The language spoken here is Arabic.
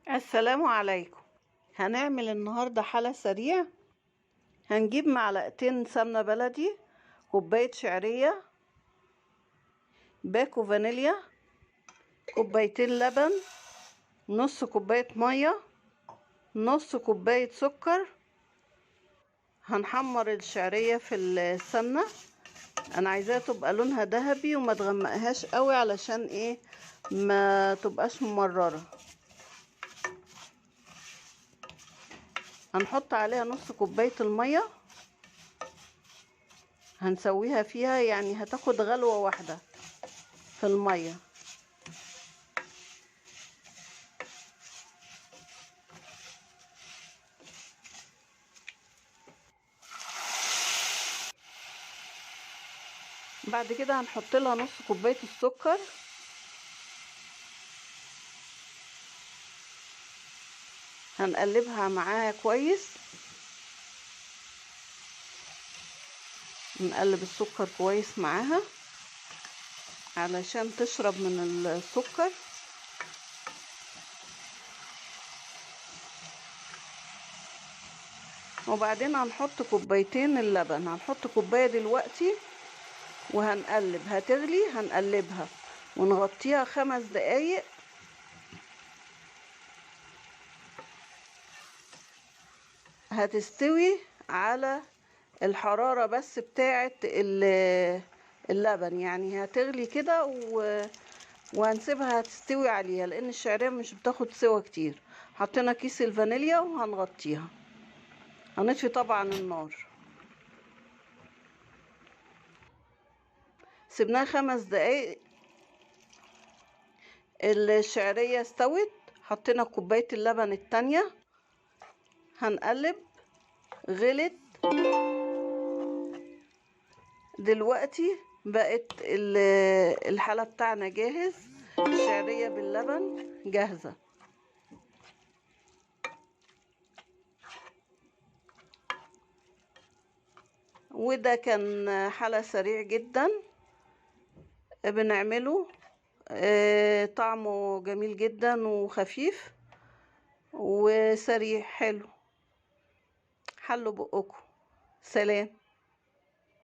السلام عليكم. هنعمل النهاردة حلا سريع. هنجيب معلقتين سمنة بلدي، كوباية شعرية، باكو فانيليا، كوبايتين لبن، نص كوباية مية، نص كوباية سكر. هنحمر الشعرية في السمنة. انا عايزاها تبقى لونها ذهبي وما تغمقهاش قوي علشان ايه ما تبقاش ممررة. هنحط عليها نص كوباية المية، هنسويها فيها يعني هتاخد غلوة واحدة في المية. بعد كده هنحط لها نص كوباية السكر، هنقلبها معاها كويس. نقلب السكر كويس معاها علشان تشرب من السكر. وبعدين هنحط كوبايتين اللبن. هنحط كوباية دلوقتي وهنقلب، هتغلي هنقلبها ونغطيها 5 دقايق. هتستوي على الحرارة بس بتاعة اللبن، يعني هتغلي كده وهنسيبها تستوي عليها لان الشعرية مش بتاخد سوا كتير. حطينا كيس الفانيليا وهنغطيها. هنطفي طبعا النار. سيبناها 5 دقايق. الشعرية استوت. حطينا كوباية اللبن التانية، هنقلب. غلت دلوقتي، بقت الحلة بتاعنا جاهز. الشعرية باللبن جاهزة. وده كان حلا سريع جدا بنعمله. طعمه جميل جدا وخفيف وسريع حلو. حلوا بقكم. سلام.